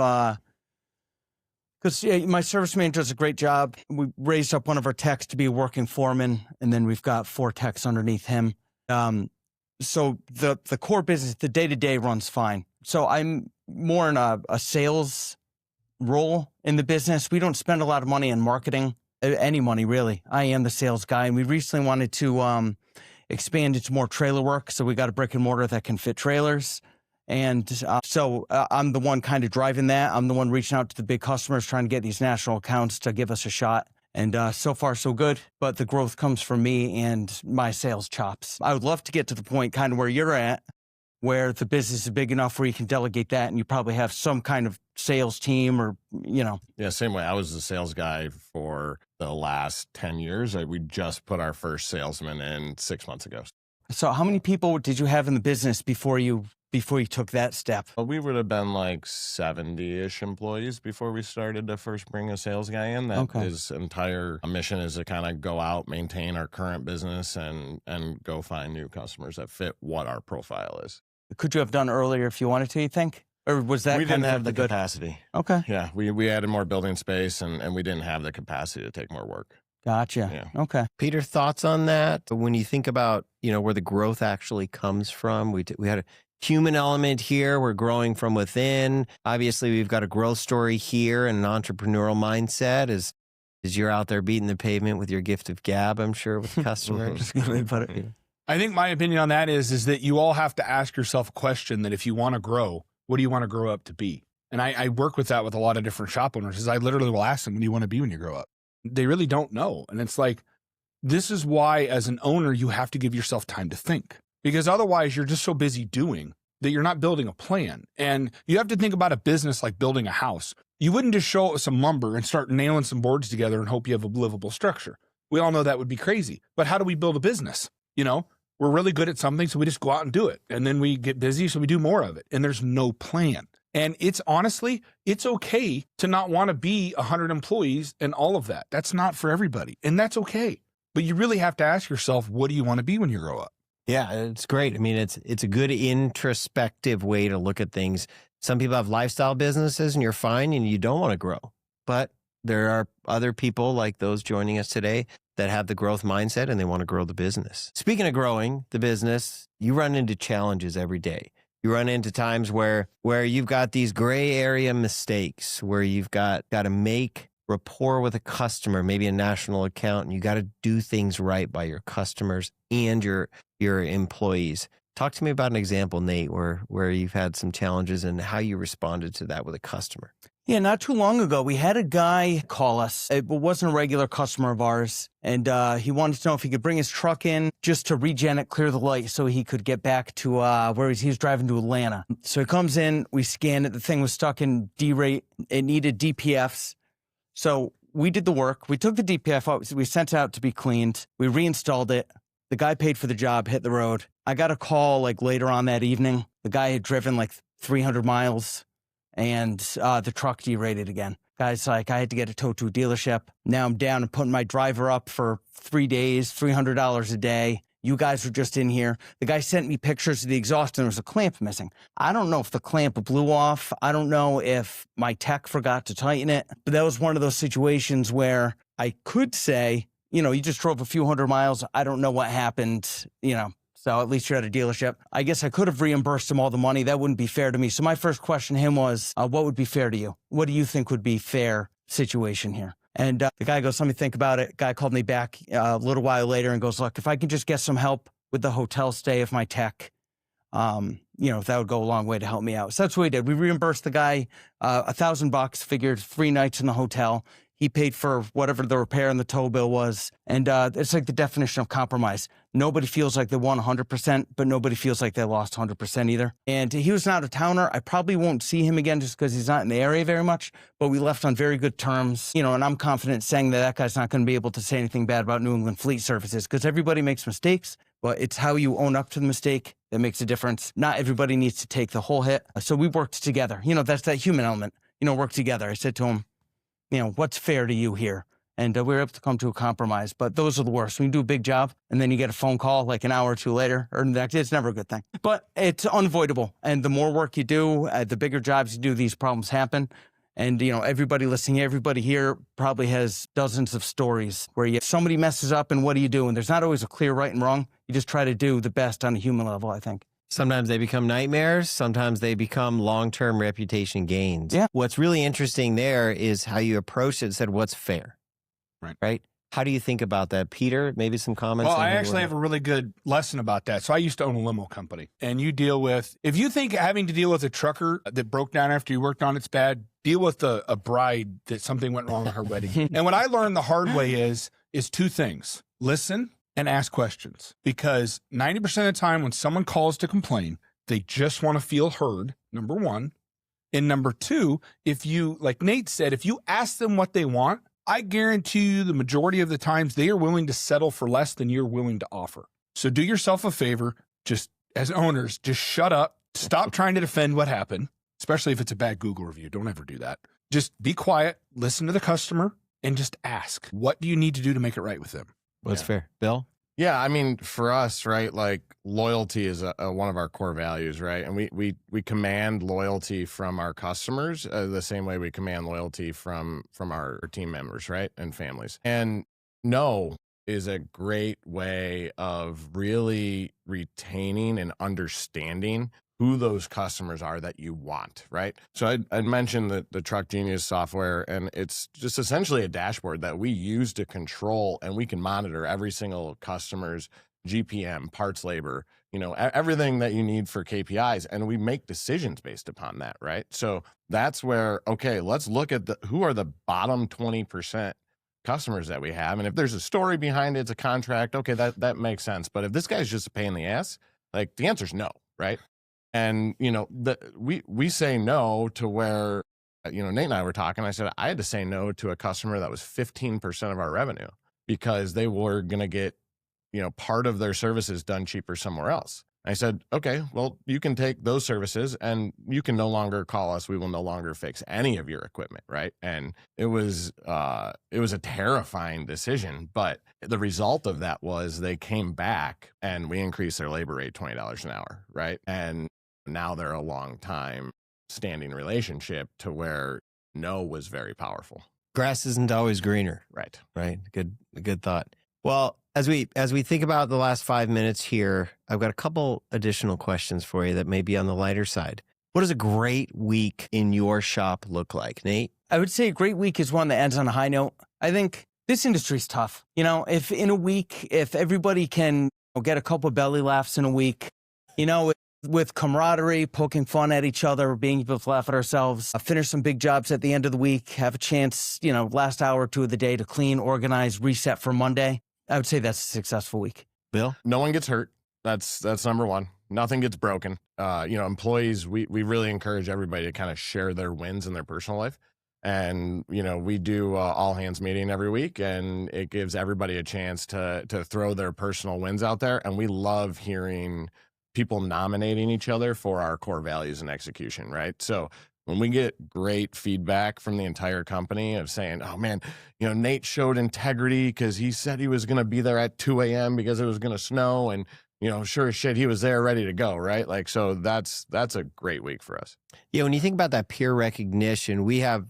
because my service manager does a great job. We raised up one of our techs to be a working foreman, and then we've got 4 techs underneath him. So the core business, the day-to-day runs fine. So I'm more in a sales role in the business. We don't spend a lot of money on marketing, any money really. I am the sales guy, and we recently wanted to expand into more trailer work. So we got a brick and mortar that can fit trailers. And so I'm the one kind of driving that. I'm the one reaching out to the big customers, trying to get these national accounts to give us a shot. And so far, so good. But the growth comes from me and my sales chops. I would love to get to the point kind of where you're at, where the business is big enough where you can delegate that and you probably have some kind of sales team or. Yeah, same way. I was the sales guy for the last 10 years. We just put our first salesman in 6 months ago. So how many people did you have in the business before you took that step? Well, we would have been like 70-ish employees before we started to first bring a sales guy in. His entire mission is to kind of go out, maintain our current business, and go find new customers that fit what our profile is. Could you have done earlier if you wanted to, you think? Or was that we kind didn't of have the good capacity. Okay. Yeah, we added more building space, and we didn't have the capacity to take more work. Gotcha. Yeah. Okay. Peter, thoughts on that? When you think about, where the growth actually comes from, we had a human element here. We're growing from within. Obviously, we've got a growth story here and an entrepreneurial mindset as you're out there beating the pavement with your gift of gab, I'm sure, with customers. I think my opinion on that is that you all have to ask yourself a question that if you want to grow, what do you want to grow up to be? And I work with that with a lot of different shop owners is I literally will ask them, what do you want to be when you grow up? They really don't know. And it's like, this is why as an owner, you have to give yourself time to think, because otherwise you're just so busy doing that you're not building a plan. And you have to think about a business like building a house. You wouldn't just show up with some lumber and start nailing some boards together and hope you have a livable structure. We all know that would be crazy. But how do we build a business? We're really good at something, so we just go out and do it. And then we get busy, so we do more of it. And there's no plan. And it's okay to not want to be 100 employees and all of that. That's not for everybody. And that's okay. But you really have to ask yourself, what do you want to be when you grow up? Yeah, it's great. I mean, it's a good introspective way to look at things. Some people have lifestyle businesses and you're fine and you don't want to grow. But there are other people like those joining us today that have the growth mindset and they want to grow the business. Speaking of growing the business, you run into challenges every day. You run into times where you've got these gray area mistakes, where you've got to make rapport with a customer, maybe a national account, and you got to do things right by your customers and your employees. Talk to me about an example, Nate, where you've had some challenges and how you responded to that with a customer. Yeah, not too long ago, we had a guy call us. It wasn't a regular customer of ours, and he wanted to know if he could bring his truck in just to regen it, clear the light, so he could get back to where he was driving to Atlanta. So he comes in, we scan it. The thing was stuck in D-rate. It needed DPFs. So we did the work. We took the DPF out. We sent it out to be cleaned. We reinstalled it. The guy paid for the job, hit the road. I got a call like later on that evening. The guy had driven like 300 miles. And the truck derated again. Guy's like, I had to get it towed to a dealership. Now I'm down and putting my driver up for 3 days, $300 a day. You guys were just in here. The guy sent me pictures of the exhaust and there was a clamp missing. I don't know if the clamp blew off. I don't know if my tech forgot to tighten it. But that was one of those situations where I could say, you just drove a few hundred miles. I don't know what happened, So at least you're at a dealership. I guess I could have reimbursed him all the money. That wouldn't be fair to me. So my first question to him was, what would be fair to you? What do you think would be fair situation here? And the guy goes, let me think about it. Guy called me back a little while later and goes, look, if I can just get some help with the hotel stay of my tech, that would go a long way to help me out. So that's what we did. We reimbursed the guy $1,000, figured 3 nights in the hotel. He paid for whatever the repair and the tow bill was. And it's like the definition of compromise. Nobody feels like they won 100%, but nobody feels like they lost 100% either. And he was an out-of-towner. I probably won't see him again just because he's not in the area very much, but we left on very good terms. And I'm confident saying that guy's not going to be able to say anything bad about New England Fleet Services because everybody makes mistakes, but it's how you own up to the mistake that makes a difference. Not everybody needs to take the whole hit. So we worked together. That's that human element. Work together. I said to him, what's fair to you here? And we were able to come to a compromise, but those are the worst. When you do a big job and then you get a phone call like an hour or two later, or the next day, it's never a good thing. But it's unavoidable. And the more work you do, the bigger jobs you do, these problems happen. And, everybody listening, everybody here probably has dozens of stories where somebody messes up and what do you do? And there's not always a clear right and wrong. You just try to do the best on a human level, I think. Sometimes they become nightmares. Sometimes they become long-term reputation gains. Yeah. What's really interesting there is how you approached it and said, what's fair? Right? How do you think about that? Peter, maybe some comments? Well, I actually have a really good lesson about that. So I used to own a limo company, and you deal with, if you think having to deal with a trucker that broke down after you worked on it's bad, deal with a bride that something went wrong at her wedding. And what I learned the hard way is 2 things. Listen and ask questions, because 90% of the time when someone calls to complain, they just want to feel heard, number 1. And number 2, if you, like Nate said, if you ask them what they want, I guarantee you the majority of the times they are willing to settle for less than you're willing to offer. So do yourself a favor, just as owners, just shut up, stop trying to defend what happened, especially if it's a bad Google review. Don't ever do that. Just be quiet, listen to the customer, and just ask, what do you need to do to make it right with them? What's fair? Bill? Yeah, I mean, for us, right, like loyalty is one of our core values, right? And we command loyalty from our customers the same way we command loyalty from our team members, right, and families. And no is a great way of really retaining and understanding who those customers are that you want, right? So I'd mentioned the Truck Genius software, and it's just essentially a dashboard that we use to control, and we can monitor every single customer's GPM, parts labor, everything that you need for KPIs, and we make decisions based upon that, right? So that's where, okay, let's look at who are the bottom 20% customers that we have, and if there's a story behind it, it's a contract, okay, that makes sense. But if this guy's just a pain in the ass, like the answer's no, right? And, we say no to where, Nate and I were talking. I said, I had to say no to a customer that was 15% of our revenue because they were going to get, part of their services done cheaper somewhere else. I said, okay, well, you can take those services and you can no longer call us. We will no longer fix any of your equipment. Right. And it was a terrifying decision, but the result of that was they came back and we increased their labor rate $20 an hour. Right. And now they're a long time standing relationship to where no was very powerful. Grass isn't always greener. Right. Right. Good thought. Well, as we think about the last 5 minutes here, I've got a couple additional questions for you that may be on the lighter side. What does a great week in your shop look like, Nate? I would say a great week is one that ends on a high note. I think this industry's tough. You know, if in a week, if everybody can get a couple belly laughs in a week, you know, with camaraderie, poking fun at each other, being able to laugh at ourselves, finish some big jobs at the end of the week, have a chance, you know, last hour or two of the day to clean, organize, reset for Monday. I would say that's a successful week. Bill? No one gets hurt. That's number one. Nothing gets broken. Employees, we really encourage everybody to kind of share their wins in their personal life. And, we do all hands meeting every week, and it gives everybody a chance to throw their personal wins out there. And we love hearing people nominating each other for our core values and execution, right? So when we get great feedback from the entire company of saying, oh man, Nate showed integrity because he said he was going to be there at 2 a.m. because it was going to snow, and sure as shit, he was there ready to go, right? Like, so that's a great week for us. Yeah, when you think about that peer recognition, we have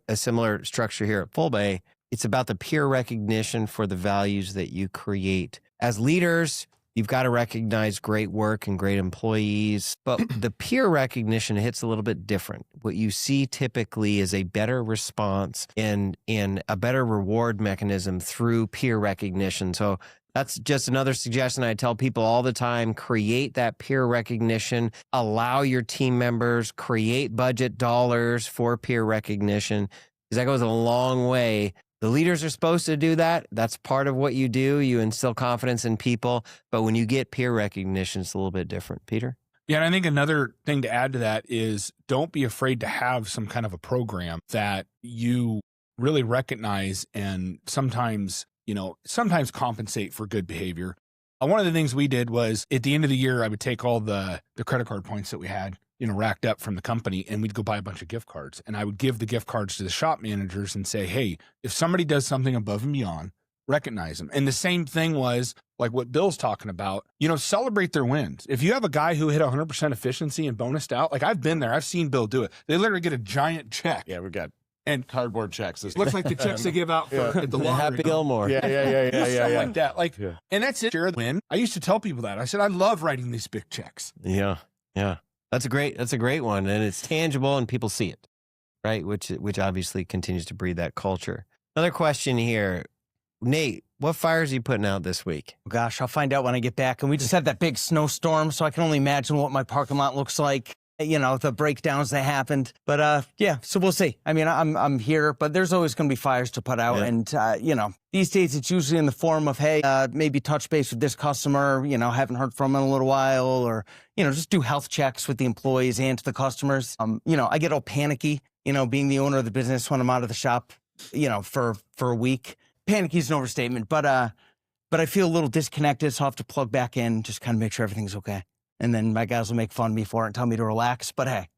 a similar structure here at Full Bay. It's about the peer recognition for the values that you create. As leaders, you've got to recognize great work and great employees, but the peer recognition hits a little bit different. What you see typically is a better response and a better reward mechanism through peer recognition. So that's just another suggestion I tell people all the time. Create that peer recognition. Allow your team members, create budget dollars for peer recognition, because that goes a long way. The leaders are supposed to do that. That's part of what you do. You instill confidence in people. But when you get peer recognition, it's a little bit different. Peter? Yeah, and I think another thing to add to that is don't be afraid to have some kind of a program that you really recognize and sometimes compensate for good behavior. One of the things we did was at the end of the year, I would take all the credit card points that we had, racked up from the company, and we'd go buy a bunch of gift cards. And I would give the gift cards to the shop managers and say, hey, if somebody does something above and beyond, recognize them. And the same thing was like what Bill's talking about, celebrate their wins. If you have a guy who hit 100% efficiency and bonused out, like I've been there, I've seen Bill do it. They literally get a giant check. Yeah, we've got and cardboard checks. It looks like the checks they give out for at the lottery. Happy Gilmore. Yeah. Like that. And that's it. Share the win. I used to tell people that. I said, I love writing these big checks. Yeah. That's a great one. And it's tangible and people see it, right? Which obviously continues to breed that culture. Another question here. Nate, what fires are you putting out this week? Oh, gosh, I'll find out when I get back. And we just had that big snowstorm, so I can only imagine what my parking lot looks like. The breakdowns that happened. But so we'll see. I mean, I'm here, but there's always going to be fires to put out. Yeah. And, these days it's usually in the form of, hey, maybe touch base with this customer, haven't heard from him in a little while, or, just do health checks with the employees and to the customers. I get all panicky, being the owner of the business when I'm out of the shop, for a week. Panicky is an overstatement, but I feel a little disconnected, so I'll have to plug back in, just kind of make sure everything's okay. And then my guys will make fun of me for it and tell me to relax. But hey,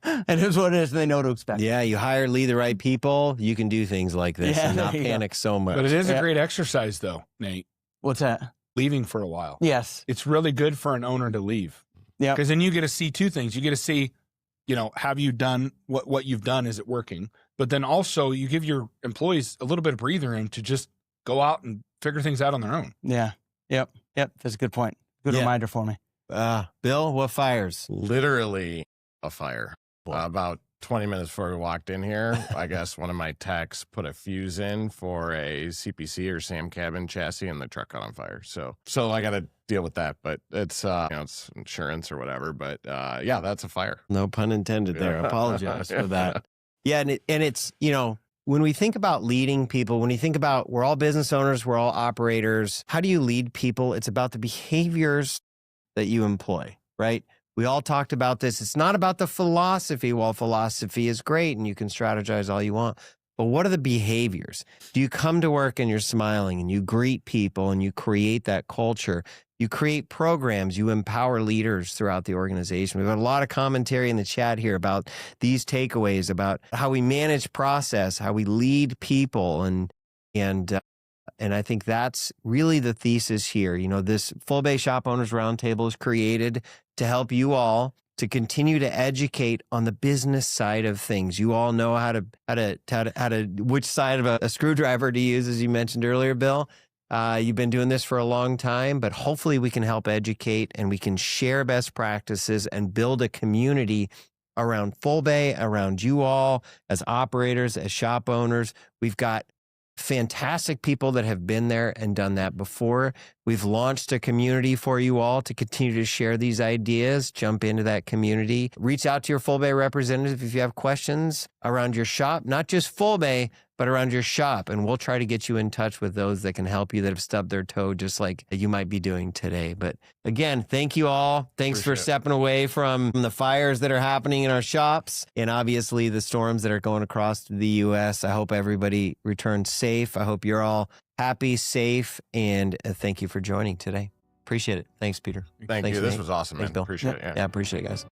it is what it is, and they know what to expect. Yeah, you hire the right people, you can do things like this and not panic so much. But it is a great exercise, though, Nate. What's that? Leaving for a while. Yes. It's really good for an owner to leave. Yeah. Because then you get to see two things. You get to see, have you done what you've done? Is it working? But then also you give your employees a little bit of breather room to just go out and figure things out on their own. Yeah. Yep. That's a good point. Good reminder for me. Bill, what fires? Literally a fire. About 20 minutes before we walked in here, I guess one of my techs put a fuse in for a CPC or SAM cabin chassis, and the truck caught on fire. So I got to deal with that, but it's it's insurance or whatever. But that's a fire. No pun intended there. I apologize for that. Yeah, and it's when we think about leading people, when you think about we're all business owners, we're all operators. How do you lead people? It's about the behaviors that you employ, right? We all talked about this. It's not about the philosophy. While philosophy is great and you can strategize all you want, but what are the behaviors? Do you come to work and you're smiling and you greet people and you create that culture? You create programs, you empower leaders throughout the organization. We've got a lot of commentary in the chat here about these takeaways, about how we manage process, how we lead people, and I think that's really the thesis here. This Full Bay Shop Owners Roundtable is created to help you all to continue to educate on the business side of things. You all know how to which side of a screwdriver to use, as you mentioned earlier, Bill. You've been doing this for a long time, but hopefully we can help educate and we can share best practices and build a community around Full Bay, around you all as operators, as shop owners. We've got fantastic people that have been there and done that before. We've launched a community for you all to continue to share these ideas, jump into that community. Reach out to your Full Bay representative if you have questions around your shop, not just Full Bay, but around your shop. And we'll try to get you in touch with those that can help you that have stubbed their toe, just like you might be doing today. But again, thank you all. Thanks for stepping away from the fires that are happening in our shops and obviously the storms that are going across the U.S. I hope everybody returns safe. I hope you're all happy, safe, and thank you for joining today. Appreciate it. Thanks, Peter. Thank Thanks, you. This Nate. was awesome, man. Thanks, Bill. Appreciate it. Yeah, appreciate it, guys.